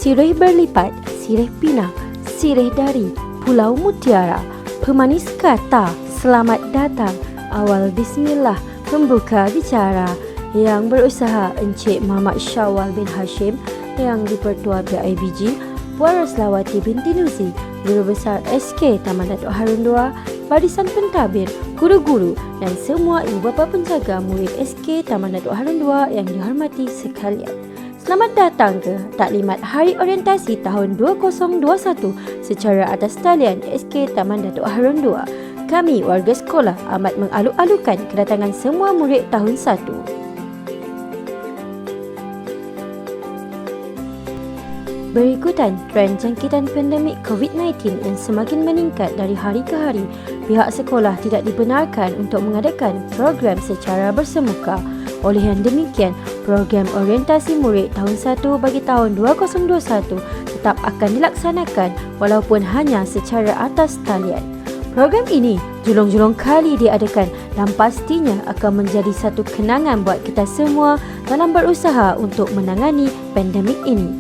Sirih berlipat, sirih pinang, sirih dari Pulau Mutiara, pemanis kata, selamat datang, awal bismillah, membuka bicara, yang berusaha Encik Muhammad Syawal bin Hashim, yang dipertua PIBG, Puan Roslawati binti Nuzi, Guru Besar SK Taman Datuk Harun II, barisan pentadbir, guru-guru dan semua ibu bapa penjaga murid SK Taman Datuk Harun II yang dihormati sekalian. Selamat datang ke Taklimat Hari Orientasi tahun 2021 secara atas talian SK Taman Datuk Harun II. Kami warga sekolah amat mengalu-alukan kedatangan semua murid tahun 1. Berikutan trend jangkitan pandemik COVID-19 yang semakin meningkat dari hari ke hari, pihak sekolah tidak dibenarkan untuk mengadakan program secara bersemuka. Oleh yang demikian, program orientasi murid tahun 1 bagi tahun 2021 tetap akan dilaksanakan walaupun hanya secara atas talian. Program ini julung-julung kali diadakan dan pastinya akan menjadi satu kenangan buat kita semua dalam berusaha untuk menangani pandemik ini.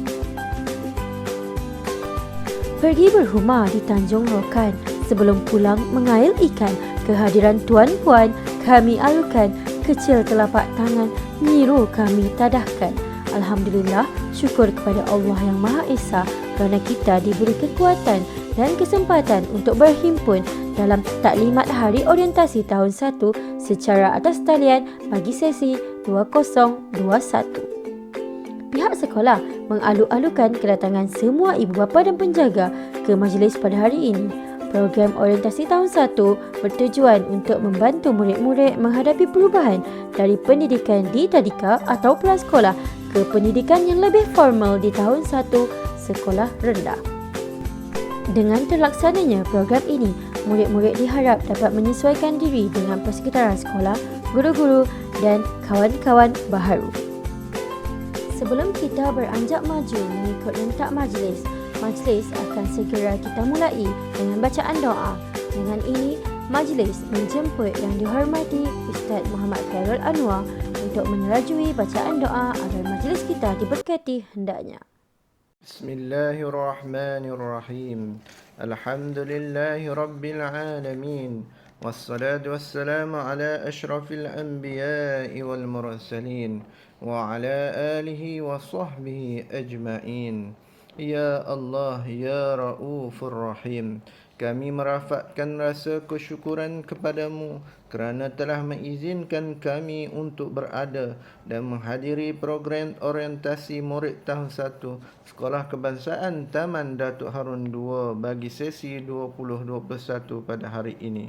Pergi berhumah di Tanjung Rokan, sebelum pulang mengail ikan, kehadiran tuan-puan kami alukan, kecil telapak tangan miru kami tadahkan. Alhamdulillah, syukur kepada Allah yang Maha Esa kerana kita diberi kekuatan dan kesempatan untuk berhimpun dalam Taklimat Hari Orientasi tahun 1 secara atas talian bagi sesi 2021. Pihak sekolah mengalu-alukan kedatangan semua ibu bapa dan penjaga ke majlis pada hari ini. Program orientasi tahun 1 bertujuan untuk membantu murid-murid menghadapi perubahan dari pendidikan di tadika atau prasekolah ke pendidikan yang lebih formal di tahun 1 sekolah rendah. Dengan terlaksananya program ini, murid-murid diharap dapat menyesuaikan diri dengan persekitaran sekolah, guru-guru dan kawan-kawan baharu. Sebelum kita beranjak maju mengikut rentak majlis akan segera kita mulai dengan bacaan doa. Dengan ini, majlis menjemput yang dihormati Ustaz Muhammad Khairul Anwar untuk menerajui bacaan doa agar majlis kita diberkati hendaknya. Bismillahirrahmanirrahim. Alhamdulillahi rabbil alamin. Wassalatu wassalamu ala ashrafil anbiya'i wal mursalin wa ala alihi wa sahbihi ajma'in. Ya Allah, Ya Raufur Rahim, kami merafakkan rasa kesyukuran kepadamu kerana telah mengizinkan kami untuk berada dan menghadiri program orientasi murid tahun 1 Sekolah Kebangsaan Taman Datuk Harun II bagi sesi 2021 pada hari ini.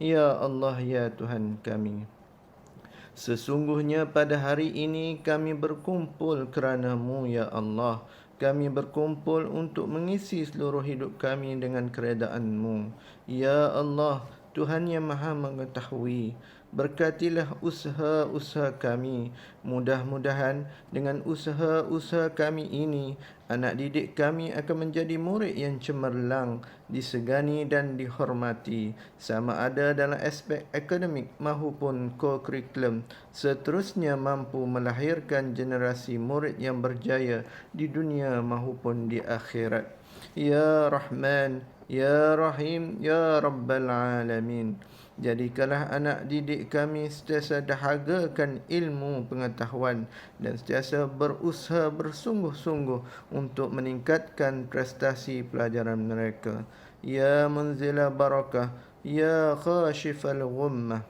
Ya Allah, Ya Tuhan kami, sesungguhnya pada hari ini kami berkumpul kerana-Mu, Ya Allah. Kami berkumpul untuk mengisi seluruh hidup kami dengan keredaan-Mu. Ya Allah, Tuhan yang Maha Mengetahui, berkatilah usaha-usaha kami. Mudah-mudahan dengan usaha-usaha kami ini, anak didik kami akan menjadi murid yang cemerlang, disegani dan dihormati, sama ada dalam aspek akademik maupun co-curriculum. Seterusnya mampu melahirkan generasi murid yang berjaya di dunia maupun di akhirat. Ya Rahman, Ya Rahim, Ya Rabbal Alamin. Jadikanlah anak didik kami sentiasa dahagakan ilmu pengetahuan dan sentiasa berusaha bersungguh-sungguh untuk meningkatkan prestasi pelajaran mereka. Ya Munzila Barakah, Ya Khashifal Ghummah,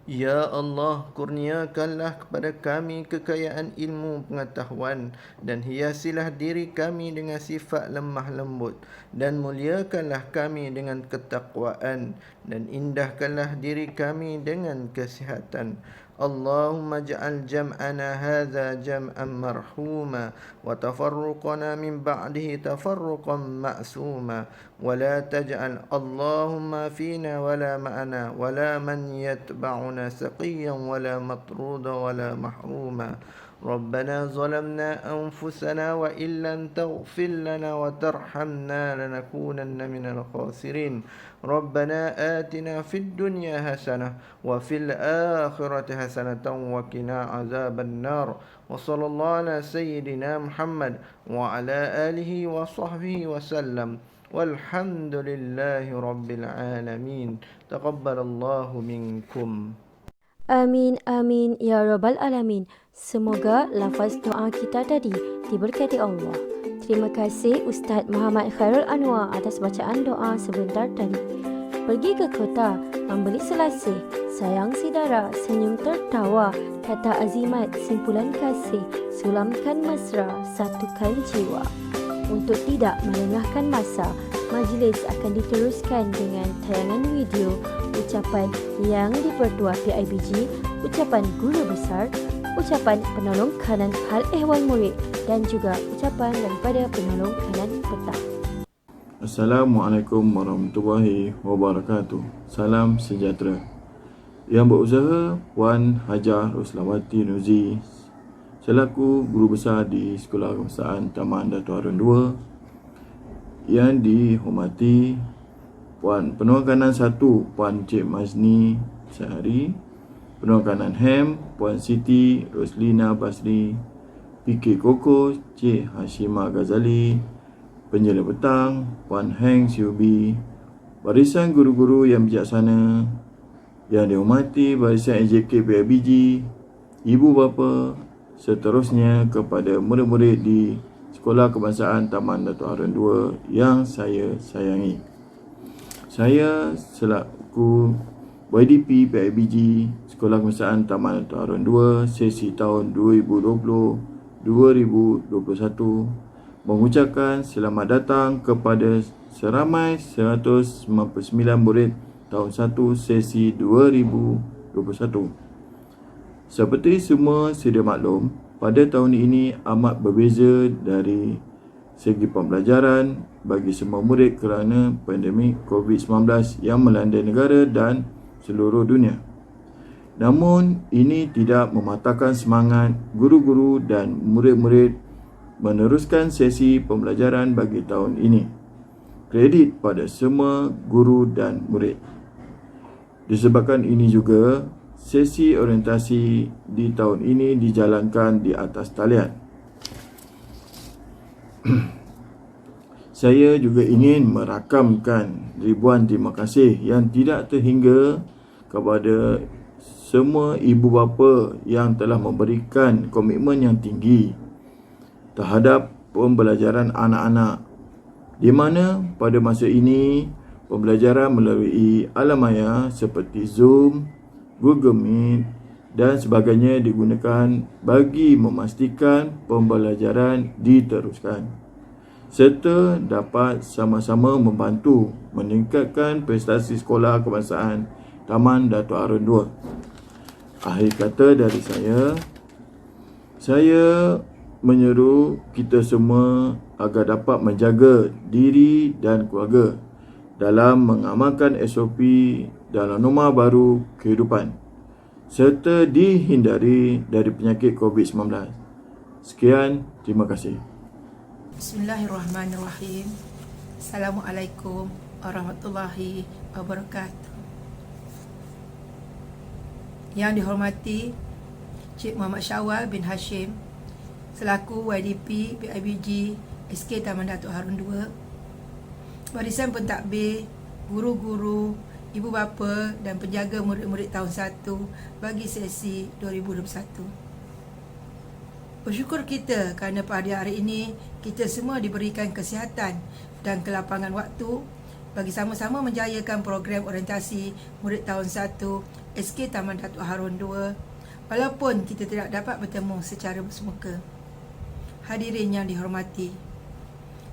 Ya Allah, kurniakanlah kepada kami kekayaan ilmu pengetahuan dan hiasilah diri kami dengan sifat lemah lembut dan muliakanlah kami dengan ketakwaan dan indahkanlah diri kami dengan kesihatan. Allahumma ja'al jam'ana hadha jam'an marhuma wa tafarruqana min ba'dihi tafarruqan ma'suma wa la taj'al Allahumma fina wa la ma'ana wa la man yatba'una saqiyan wa la matruda wa la mahruma. ربنا ظلمنا أنفسنا وإن لم تغفر لنا وترحمنا لنكونن من الخاسرين ربنا آتنا في الدنيا حسنة وفي الآخرة حسنة وقنا عذاب النار وصلى الله على سيدنا محمد وعلى آله وصحبه وسلم والحمد لله رب العالمين تقبل الله منكم. Amin, amin, ya Rabbal Alamin. Semoga lafaz doa kita tadi diberkati Allah. Terima kasih Ustaz Muhammad Khairul Anwar atas bacaan doa sebentar tadi. Pergi ke kota, membeli selasih, sayang saudara, senyum tertawa, kata azimat, simpulan kasih, sulamkan mesra, satukan jiwa. Untuk tidak melengahkan masa, majlis akan diteruskan dengan tayangan video ucapan yang dipertua PIBG, ucapan guru besar, ucapan penolong kanan hal ehwal murid dan juga ucapan daripada penolong kanan petang. Assalamualaikum warahmatullahi wabarakatuh. Salam sejahtera. Yang berusaha Puan Hajah Roslawati Nuzi selaku guru besar di Sekolah Kebangsaan Taman Dato' Harun II. Yang dihormati Puan Penuh Kanan 1 Puan Cik Mazni Sehari, Penuh Kanan HEM Puan Siti Roslina Basri, PK Koko Cik Hashimah Ghazali, Penjela Petang Puan Heng Siubi, barisan guru-guru yang bijaksana yang dihormati barisan AJK PIBG, ibu bapa, seterusnya kepada murid-murid di Sekolah Kebangsaan Taman Dato' Harun II yang saya sayangi. Saya selaku YDP PIBG Sekolah Kebangsaan Taman Dato' Harun II sesi tahun 2020-2021 mengucapkan selamat datang kepada seramai 199 murid tahun 1 sesi 2021. Seperti semua sedia maklum, pada tahun ini amat berbeza dari segi pembelajaran bagi semua murid kerana pandemik COVID-19 yang melanda negara dan seluruh dunia. Namun, ini tidak mematahkan semangat guru-guru dan murid-murid meneruskan sesi pembelajaran bagi tahun ini. Kredit pada semua guru dan murid. Disebabkan ini juga, sesi orientasi di tahun ini dijalankan di atas talian. Saya juga ingin merakamkan ribuan terima kasih yang tidak terhingga kepada semua ibu bapa yang telah memberikan komitmen yang tinggi terhadap pembelajaran anak-anak, di mana pada masa ini pembelajaran melalui alam maya seperti Zoom, Google Meet dan sebagainya digunakan bagi memastikan pembelajaran diteruskan serta dapat sama-sama membantu meningkatkan prestasi Sekolah Kebangsaan Taman Dato' Harun II. Akhir kata dari saya menyeru kita semua agar dapat menjaga diri dan keluarga dalam mengamalkan SOP dalam norma baru kehidupan serta dihindari dari penyakit COVID-19. Sekian, terima kasih. Bismillahirrahmanirrahim. Assalamualaikum warahmatullahi wabarakatuh. Yang dihormati Cik Muhammad Syawal bin Hashim selaku YDP PIBG SK Taman Dato' Harun II, barisan pentadbir, guru-guru, ibu bapa dan penjaga murid-murid tahun 1 bagi sesi 2021. Bersyukur kita kerana pada hari ini kita semua diberikan kesihatan dan kelapangan waktu bagi sama-sama menjayakan program orientasi murid tahun 1 SK Taman Datuk Harun II, walaupun kita tidak dapat bertemu secara bersemuka. Hadirin yang dihormati,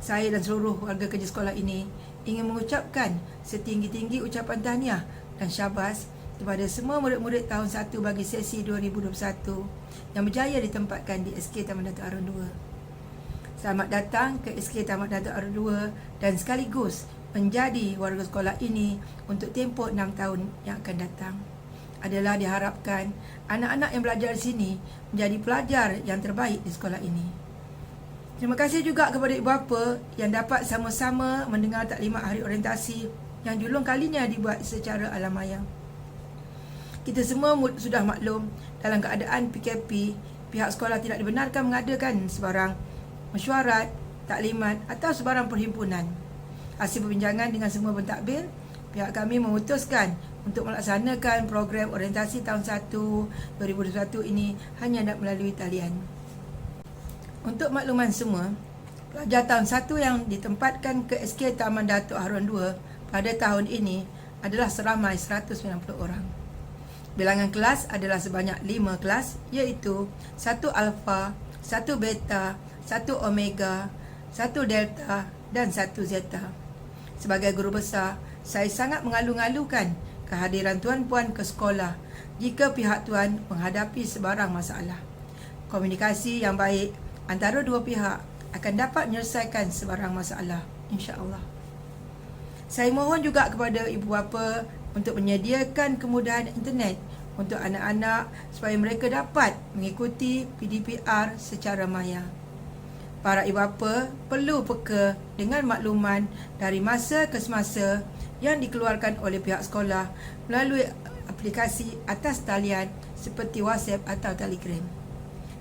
saya dan seluruh warga kerja sekolah ini ingin mengucapkan setinggi-tinggi ucapan tahniah dan syabas kepada semua murid-murid tahun 1 bagi sesi 2021 yang berjaya ditempatkan di SK Taman Datuk Harun II. Selamat datang ke SK Taman Datuk Harun II dan sekaligus menjadi warga sekolah ini untuk tempoh 6 tahun yang akan datang. Adalah diharapkan anak-anak yang belajar di sini menjadi pelajar yang terbaik di sekolah ini. Terima kasih juga kepada ibu bapa yang dapat sama-sama mendengar taklimat hari orientasi yang diulang kalinya dibuat secara alam maya. Kita semua sudah maklum dalam keadaan PKP, pihak sekolah tidak dibenarkan mengadakan sebarang mesyuarat, taklimat atau sebarang perhimpunan. Hasil perbincangan dengan semua pentadbir, pihak kami memutuskan untuk melaksanakan program orientasi tahun 1 2021 ini hanya melalui talian. Untuk makluman semua, pelajar tahun 1 yang ditempatkan ke SK Taman Datuk Harun II pada tahun ini adalah seramai 190 orang. Bilangan kelas adalah sebanyak 5 kelas, iaitu 1 Alpha, 1 Beta, 1 Omega, 1 Delta dan 1 Zeta. Sebagai guru besar, saya sangat mengalu-alukan kehadiran tuan-puan ke sekolah jika pihak tuan menghadapi sebarang masalah. Komunikasi yang baik antara dua pihak akan dapat menyelesaikan sebarang masalah, insya-Allah. Saya mohon juga kepada ibu bapa untuk menyediakan kemudahan internet untuk anak-anak supaya mereka dapat mengikuti PDPR secara maya. Para ibu bapa perlu peka dengan makluman dari masa ke semasa yang dikeluarkan oleh pihak sekolah melalui aplikasi atas talian seperti WhatsApp atau Telegram.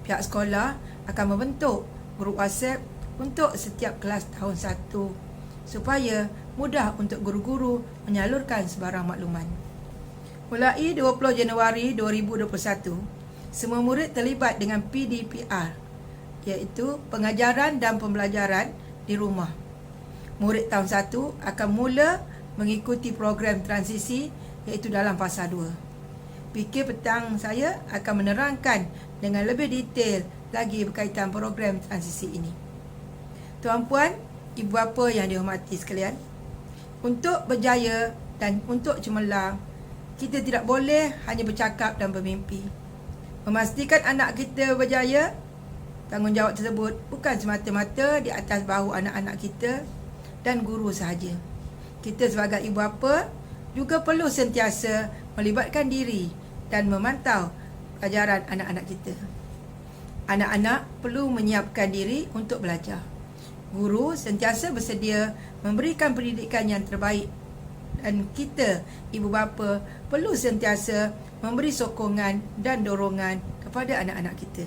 Pihak sekolah akan membentuk grup WhatsApp untuk setiap kelas tahun 1 supaya mudah untuk guru-guru menyalurkan sebarang makluman. Mulai 20 Januari 2021, semua murid terlibat dengan PDPR, iaitu pengajaran dan pembelajaran di rumah. Murid tahun 1 akan mula mengikuti program transisi iaitu dalam fasa 2. Fikir petang saya akan menerangkan dengan lebih detail lagi berkaitan program transisi ini. Tuan-puan, ibu bapa yang dihormati sekalian, untuk berjaya dan untuk cemerlang, kita tidak boleh hanya bercakap dan bermimpi. Memastikan anak kita berjaya, tanggungjawab tersebut bukan semata-mata di atas bahu anak-anak kita dan guru sahaja. Kita sebagai ibu bapa juga perlu sentiasa melibatkan diri dan memantau pelajaran anak-anak kita. Anak-anak perlu menyiapkan diri untuk belajar. Guru sentiasa bersedia memberikan pendidikan yang terbaik dan kita, ibu bapa, perlu sentiasa memberi sokongan dan dorongan kepada anak-anak kita.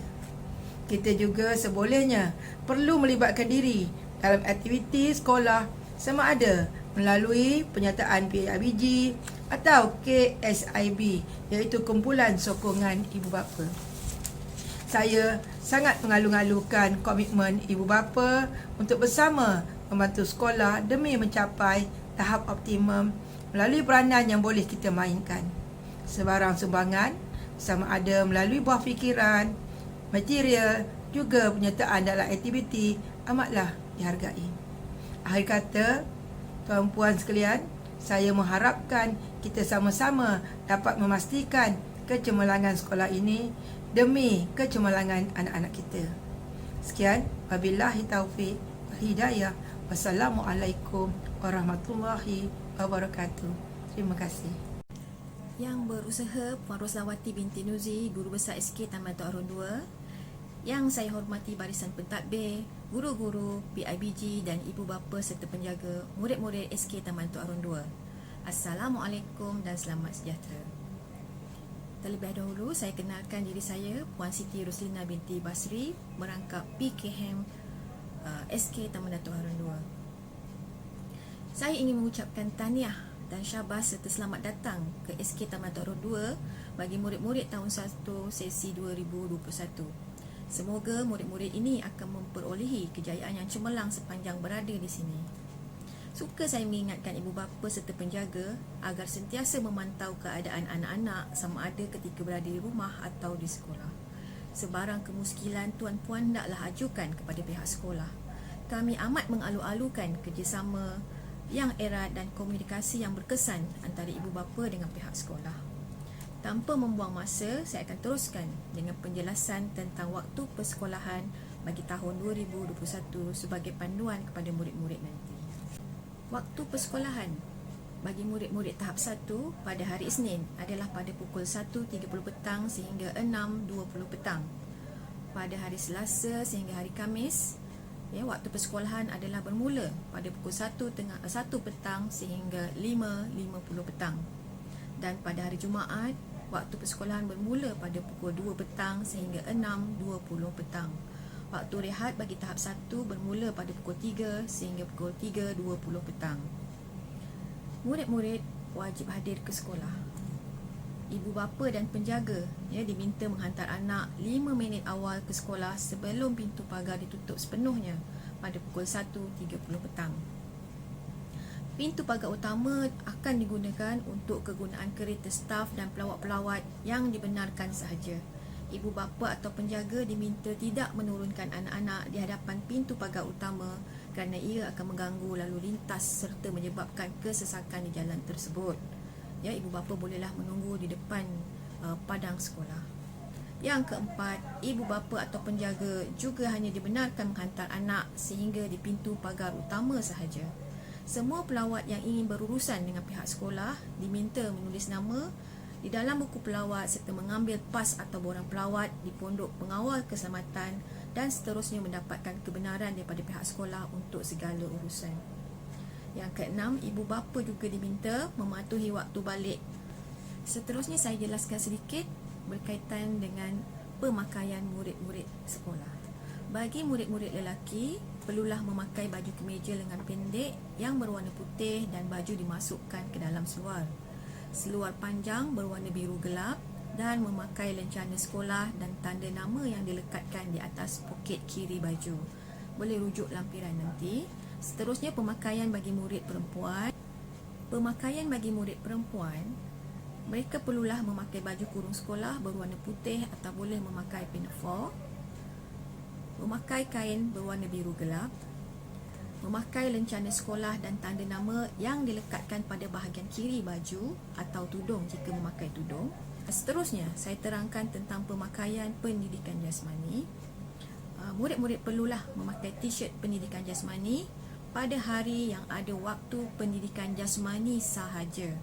Kita juga sebolehnya perlu melibatkan diri dalam aktiviti sekolah sama ada melalui penyertaan PIBG atau KSIB, iaitu kumpulan sokongan ibu bapa. Saya sangat mengalu-alukan komitmen ibu bapa untuk bersama membantu sekolah demi mencapai tahap optimum melalui peranan yang boleh kita mainkan. Sebarang sumbangan sama ada melalui buah fikiran, material, juga penyertaan dalam aktiviti amatlah dihargai. Akhir kata, tuan-puan sekalian, saya mengharapkan kita sama-sama dapat memastikan kecemerlangan sekolah ini demi kecemerlangan anak-anak kita. Sekian, wabillahi taufiq wal hidayah. Wassalamualaikum warahmatullahi wabarakatuh. Terima kasih. Yang berusaha Puan Roslawati binti Nuzi, Guru Besar SK Taman Datuk Harun II. Yang saya hormati barisan pentadbir, guru-guru, PIBG dan ibu bapa serta penjaga murid-murid SK Taman Datuk Harun II. Assalamualaikum dan selamat sejahtera. Terlebih dahulu saya kenalkan diri saya, Puan Siti Roslina binti Basri, merangkap PKM SK Taman Datuk Harun II. Saya ingin mengucapkan tahniah dan syabas serta selamat datang ke SK Taman Datuk Harun II bagi murid-murid tahun 1 sesi 2021. Semoga murid-murid ini akan memperolehi kejayaan yang cemerlang sepanjang berada di sini. Suka saya mengingatkan ibu bapa serta penjaga agar sentiasa memantau keadaan anak-anak sama ada ketika berada di rumah atau di sekolah. Sebarang kemuskilan tuan-puan hendaklah ajukan kepada pihak sekolah. Kami amat mengalu-alukan kerjasama yang erat dan komunikasi yang berkesan antara ibu bapa dengan pihak sekolah. Tanpa membuang masa, saya akan teruskan dengan penjelasan tentang waktu persekolahan bagi tahun 2021 sebagai panduan kepada murid-murid nanti. Waktu persekolahan bagi murid-murid tahap 1 pada hari Isnin adalah pada pukul 1.30 petang sehingga 6.20 petang. Pada hari Selasa sehingga hari Khamis, waktu persekolahan adalah bermula pada pukul 1 petang sehingga 5.50 petang. Dan pada hari Jumaat, waktu persekolahan bermula pada pukul 2 petang sehingga 6.20 petang. Waktu rehat bagi tahap 1 bermula pada pukul 3 sehingga pukul 3.20 petang. Murid-murid wajib hadir ke sekolah. Ibu bapa dan penjaga diminta menghantar anak 5 minit awal ke sekolah sebelum pintu pagar ditutup sepenuhnya pada pukul 1.30 petang. Pintu pagar utama akan digunakan untuk kegunaan kereta staf dan pelawat-pelawat yang dibenarkan sahaja. Ibu bapa atau penjaga diminta tidak menurunkan anak-anak di hadapan pintu pagar utama kerana ia akan mengganggu lalu lintas serta menyebabkan kesesakan di jalan tersebut. Ibu bapa bolehlah menunggu di depan padang sekolah. Yang keempat, ibu bapa atau penjaga juga hanya dibenarkan menghantar anak sehingga di pintu pagar utama sahaja. Semua pelawat yang ingin berurusan dengan pihak sekolah diminta menulis nama di dalam buku pelawat serta mengambil pas atau borang pelawat di pondok pengawal keselamatan dan seterusnya mendapatkan kebenaran daripada pihak sekolah untuk segala urusan. Yang keenam, ibu bapa juga diminta mematuhi waktu balik. Seterusnya saya jelaskan sedikit berkaitan dengan pemakaian murid-murid sekolah. Bagi murid-murid lelaki, perlulah memakai baju kemeja lengan pendek yang berwarna putih dan baju dimasukkan ke dalam seluar. Seluar panjang berwarna biru gelap dan memakai lencana sekolah dan tanda nama yang dilekatkan di atas poket kiri baju. Boleh rujuk lampiran nanti. Seterusnya pemakaian bagi murid perempuan. Pemakaian bagi murid perempuan, mereka perlulah memakai baju kurung sekolah berwarna putih atau boleh memakai pinafore, memakai kain berwarna biru gelap, memakai lencana sekolah dan tanda nama yang dilekatkan pada bahagian kiri baju atau tudung jika memakai tudung. Seterusnya, saya terangkan tentang pemakaian pendidikan jasmani. Murid-murid perlulah memakai t-shirt pendidikan jasmani pada hari yang ada waktu pendidikan jasmani sahaja.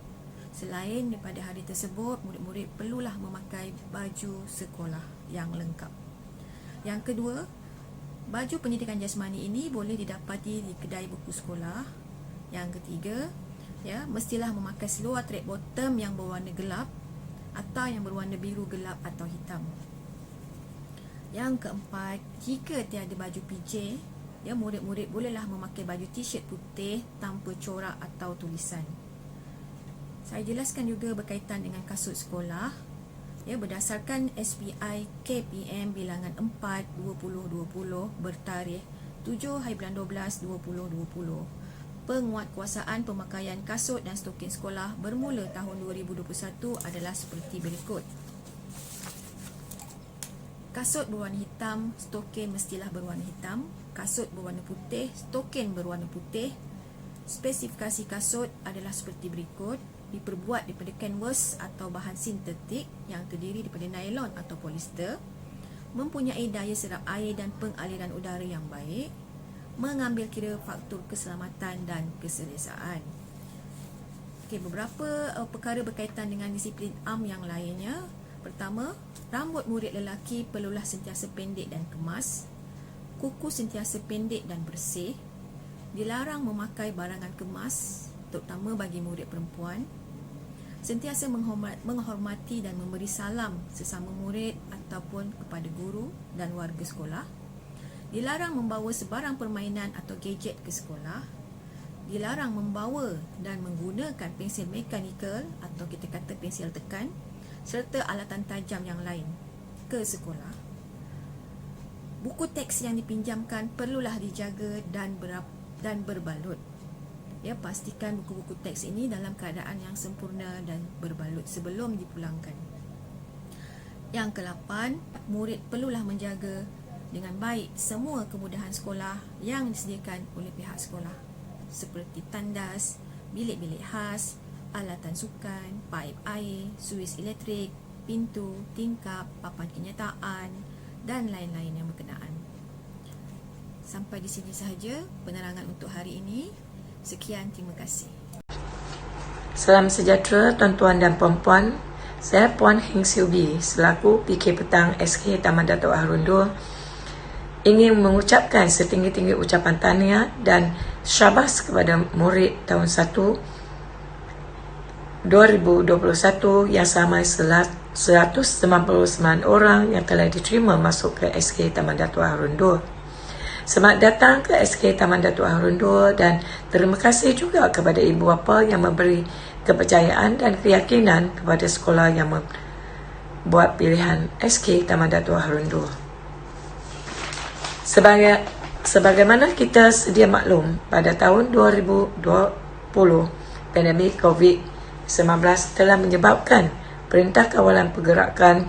Selain daripada hari tersebut, murid-murid perlulah memakai baju sekolah yang lengkap. Yang kedua, baju pendidikan jasmani ini boleh didapati di kedai buku sekolah. Yang ketiga, mestilah memakai seluar track bottom yang berwarna gelap atau yang berwarna biru gelap atau hitam. Yang keempat, jika tiada baju PJ, murid-murid bolehlah memakai baju t-shirt putih tanpa corak atau tulisan. Saya jelaskan juga berkaitan dengan kasut sekolah. Berdasarkan SPI KPM bilangan 4/2020 bertarikh 7/12/2020, penguatkuasaan pemakaian kasut dan stokin sekolah bermula tahun 2021 adalah seperti berikut. Kasut berwarna hitam, stokin mestilah berwarna hitam. Kasut berwarna putih, stokin berwarna putih. Spesifikasi kasut adalah seperti berikut. Diperbuat daripada canvas atau bahan sintetik yang terdiri daripada nylon atau polyester, mempunyai daya serap air dan pengaliran udara yang baik, mengambil kira faktor keselamatan dan keselesaan. Beberapa perkara berkaitan dengan disiplin am yang lainnya. Pertama, rambut murid lelaki perlulah sentiasa pendek dan kemas. Kuku sentiasa pendek dan bersih. Dilarang memakai barangan kemas, terutama bagi murid perempuan. Sentiasa menghormati dan memberi salam sesama murid ataupun kepada guru dan warga sekolah. Dilarang membawa sebarang permainan atau gadget ke sekolah. Dilarang membawa dan menggunakan pensil mekanikal atau kita kata pensil tekan serta alatan tajam yang lain ke sekolah. Buku teks yang dipinjamkan perlulah dijaga dan berbalut. Ya, pastikan buku-buku teks ini dalam keadaan yang sempurna dan berbalut sebelum dipulangkan. Yang ke-8, murid perlulah menjaga dengan baik semua kemudahan sekolah yang disediakan oleh pihak sekolah, seperti tandas, bilik-bilik khas, alatan sukan, paip air, suis elektrik, pintu, tingkap, papan kenyataan dan lain-lain yang berkenaan. Sampai di sini sahaja penerangan untuk hari ini. Sekian, terima kasih. Salam sejahtera tuan-tuan dan puan-puan. Saya Puan Heng Siubi selaku PK Petang SK Taman Dato' Harun II ingin mengucapkan setinggi-tinggi ucapan tahniah dan syabas kepada murid tahun 1 2021 yang samai 199 orang yang telah diterima masuk ke SK Taman Dato' Harun II. Selamat datang ke SK Taman Dato' Harun II dan terima kasih juga kepada ibu bapa yang memberi kepercayaan dan keyakinan kepada sekolah yang membuat pilihan SK Taman Dato' Harun II. Sebagaimana kita sedia maklum, pada tahun 2020, pandemik COVID-19 telah menyebabkan Perintah Kawalan Pergerakan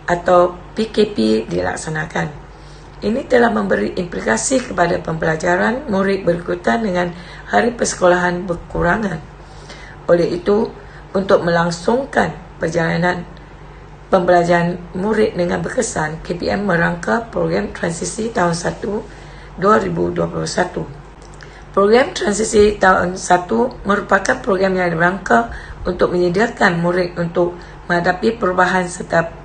atau PKP dilaksanakan. Ini telah memberi implikasi kepada pembelajaran murid berikutan dengan hari persekolahan berkurangan. Oleh itu, untuk melangsungkan perjalanan pembelajaran murid dengan berkesan, KPM merangka program transisi tahun 1 2021. Program transisi tahun 1 merupakan program yang dirangka untuk menyediakan murid untuk menghadapi perubahan serta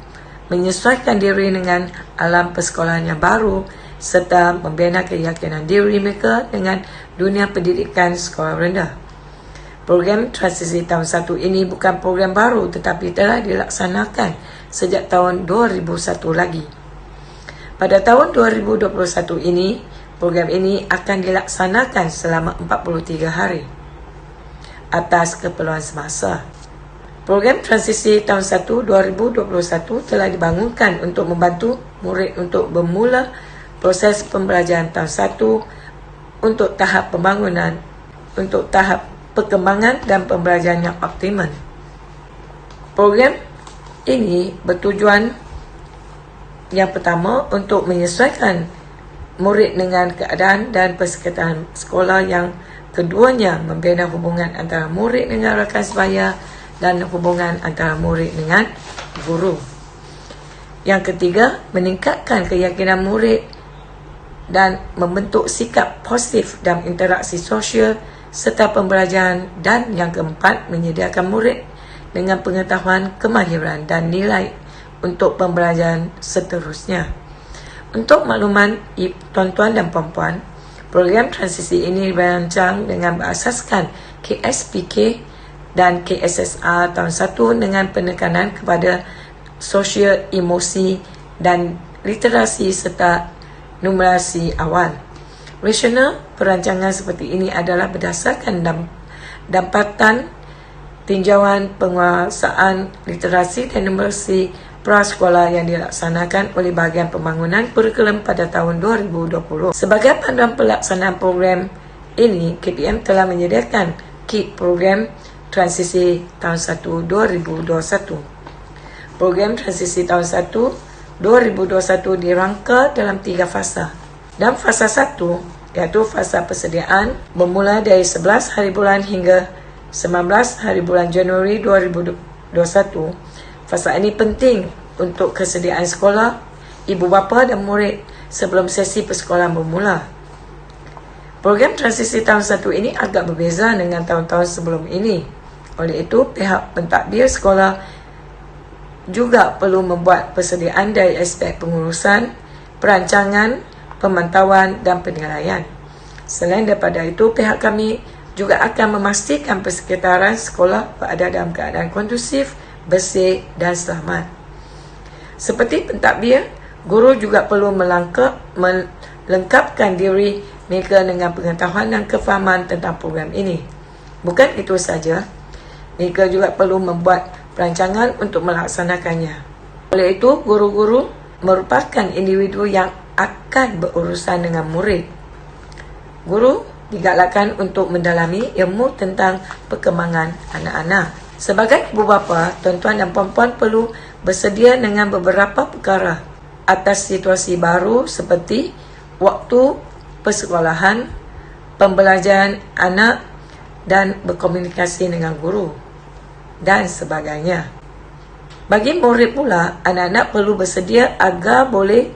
menyesuaikan diri dengan alam persekolahan yang baru serta membina keyakinan diri mereka dengan dunia pendidikan sekolah rendah. Program transisi tahun 1 ini bukan program baru tetapi telah dilaksanakan sejak tahun 2001 lagi. Pada tahun 2021 ini, program ini akan dilaksanakan selama 43 hari atas keperluan semasa. Program transisi tahun 1 2021 telah dibangunkan untuk membantu murid untuk bermula proses pembelajaran tahun 1 untuk tahap perkembangan dan pembelajaran yang optimal. Program ini bertujuan yang pertama untuk menyesuaikan murid dengan keadaan dan persekitaran sekolah, yang keduanya membina hubungan antara murid dengan rakan sebaya dan hubungan antara murid dengan guru. Yang ketiga, meningkatkan keyakinan murid dan membentuk sikap positif dalam interaksi sosial serta pembelajaran. Dan yang keempat, menyediakan murid dengan pengetahuan, kemahiran dan nilai untuk pembelajaran seterusnya. Untuk makluman tuan-tuan dan puan-puan, program transisi ini dirancang dengan berasaskan KSPK dan KSSR tahun 1 dengan penekanan kepada sosial, emosi dan literasi serta numerasi awal. Rasional perancangan seperti ini adalah berdasarkan dampatan tinjauan penguasaan literasi dan numerasi prasekolah yang dilaksanakan oleh Bahagian Pembangunan Kurikulum pada tahun 2020. Sebagai panduan pelaksanaan program ini, KPM telah menyediakan kit program transisi tahun 1 2021. Program transisi tahun 1 2021 dirangka dalam 3 fasa. Dalam fasa 1, iaitu fasa persediaan, bermula dari 11 hari bulan hingga 19 hari bulan Januari 2021. Fasa ini penting untuk kesediaan sekolah, ibu bapa dan murid sebelum sesi persekolahan bermula. Program transisi tahun 1 ini agak berbeza dengan tahun-tahun sebelum ini. Oleh itu, pihak pentadbir sekolah juga perlu membuat persediaan dari aspek pengurusan, perancangan, pemantauan dan penilaian. Selain daripada itu, pihak kami juga akan memastikan persekitaran sekolah berada dalam keadaan kondusif, bersih dan selamat. Seperti pentadbir, guru juga perlu melengkapkan diri mereka dengan pengetahuan dan kefahaman tentang program ini. Bukan itu saja, mereka juga perlu membuat perancangan untuk melaksanakannya. Oleh itu, guru-guru merupakan individu yang akan berurusan dengan murid. Guru digalakkan untuk mendalami ilmu tentang perkembangan anak-anak. Sebagai ibu bapa, tuan-tuan dan puan-puan perlu bersedia dengan beberapa perkara atas situasi baru seperti waktu persekolahan, pembelajaran anak dan berkomunikasi dengan guru dan sebagainya. Bagi murid pula, anak-anak perlu bersedia agar boleh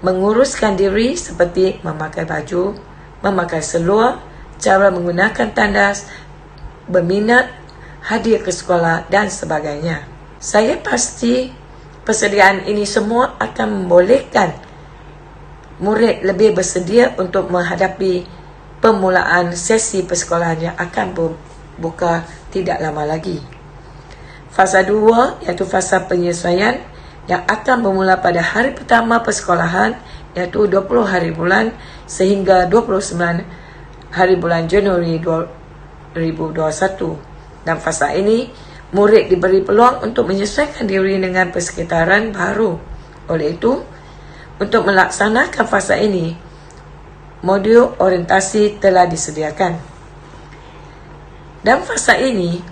menguruskan diri seperti memakai baju, memakai seluar, cara menggunakan tandas, berminat, hadir ke sekolah dan sebagainya. Saya pasti persediaan ini semua akan membolehkan murid lebih bersedia untuk menghadapi permulaan sesi persekolahan yang akan berbuka tidak lama lagi. Fasa 2 iaitu fasa penyesuaian yang akan bermula pada hari pertama persekolahan iaitu 20 hari bulan sehingga 29 hari bulan Januari 2021. Dan fasa ini, murid diberi peluang untuk menyesuaikan diri dengan persekitaran baru. Oleh itu, untuk melaksanakan fasa ini, modul orientasi telah disediakan. Dalam fasa ini,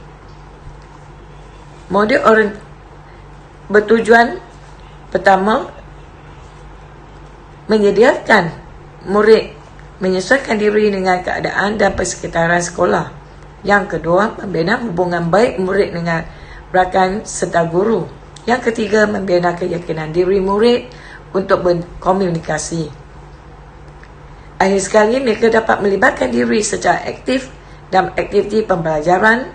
modul bertujuan pertama menyediakan murid menyesuaikan diri dengan keadaan dan persekitaran sekolah. Yang kedua, membina hubungan baik murid dengan rakan serta guru. Yang ketiga, membina keyakinan diri murid untuk berkomunikasi. Akhir sekali, mereka dapat melibatkan diri secara aktif dalam aktiviti pembelajaran.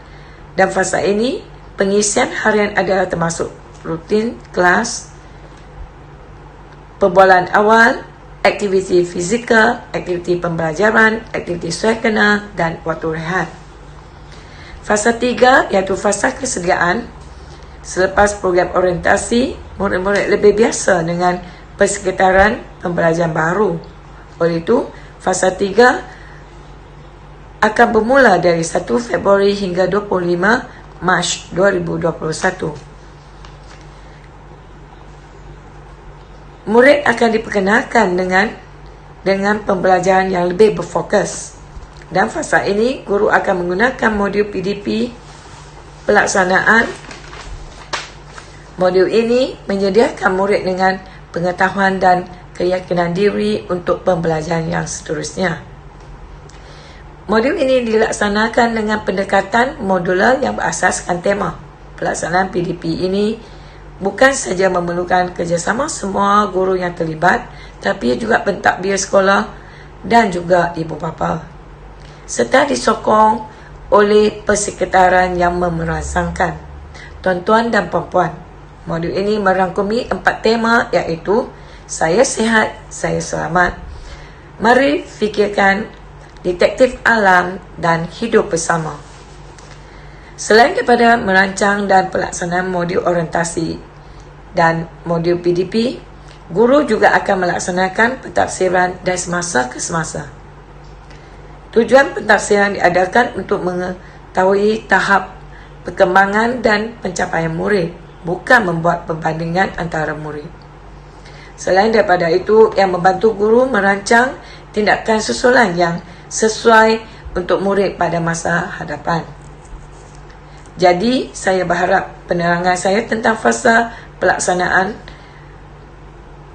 Dan fasa ini, pengisian harian adalah termasuk rutin kelas, perbualan awal, aktiviti fizikal, aktiviti pembelajaran, aktiviti suasana dan waktu rehat. Fasa 3 iaitu fasa kesediaan. Selepas program orientasi, murid-murid lebih biasa dengan persekitaran pembelajaran baru. Oleh itu, fasa 3 akan bermula dari 1 Februari hingga 25 Mac 2021. Murid akan diperkenalkan dengan pembelajaran yang lebih berfokus. Dan fasa ini, guru akan menggunakan modul PDP pelaksanaan. Modul ini menyediakan murid dengan pengetahuan dan keyakinan diri untuk pembelajaran yang seterusnya. Modul ini dilaksanakan dengan pendekatan modular yang berasaskan tema. Pelaksanaan PDP ini bukan saja memerlukan kerjasama semua guru yang terlibat, tapi juga pentadbir sekolah dan juga ibu bapa, serta disokong oleh persekitaran yang memerangsangkan. Tuan-tuan dan puan-puan, modul ini merangkumi 4 tema iaitu saya sihat, saya selamat, mari fikirkan, detektif alam dan hidup bersama. Selain daripada merancang dan pelaksanaan modul orientasi dan modul PDP, guru juga akan melaksanakan pentafsiran dari semasa ke semasa. Tujuan pentafsiran diadakan untuk mengetahui tahap perkembangan dan pencapaian murid, bukan membuat perbandingan antara murid. Selain daripada itu, yang membantu guru merancang tindakan susulan yang sesuai untuk murid pada masa hadapan. Jadi, saya berharap penerangan saya tentang fasa pelaksanaan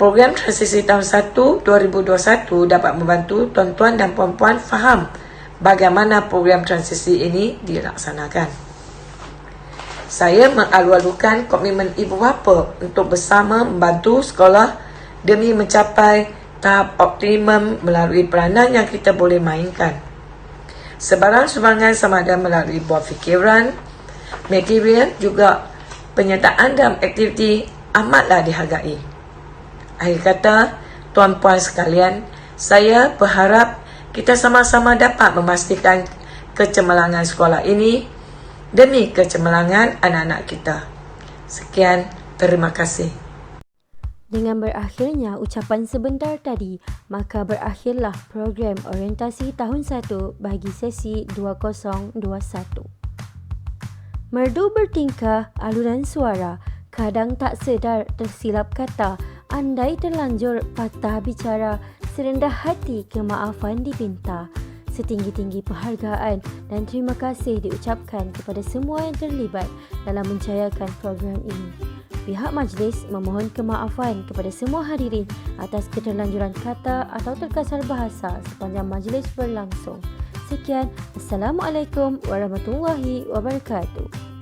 program transisi tahun 1 2021 dapat membantu tuan-tuan dan puan-puan faham bagaimana program transisi ini dilaksanakan. Saya mengalu-alukan komitmen ibu bapa untuk bersama membantu sekolah demi mencapai tahap optimum melalui peranan yang kita boleh mainkan. Sebarang sumbangan sama ada melalui buah fikiran, material juga penyertaan dalam aktiviti amatlah dihargai. Akhir kata, tuan-puan sekalian, saya berharap kita sama-sama dapat memastikan kecemerlangan sekolah ini demi kecemerlangan anak-anak kita. Sekian, terima kasih. Dengan berakhirnya ucapan sebentar tadi, maka berakhirlah program orientasi tahun 1 bagi sesi 2021. Merdu bertingkah, alunan suara, kadang tak sedar tersilap kata, andai terlanjur patah bicara, serendah hati kemaafan dipinta. Setinggi-tinggi penghargaan dan terima kasih diucapkan kepada semua yang terlibat dalam menjayakan program ini. Pihak majlis memohon kemaafan kepada semua hadirin atas keterlanjuran kata atau terkasar bahasa sepanjang majlis berlangsung. Sekian, Assalamualaikum warahmatullahi wabarakatuh.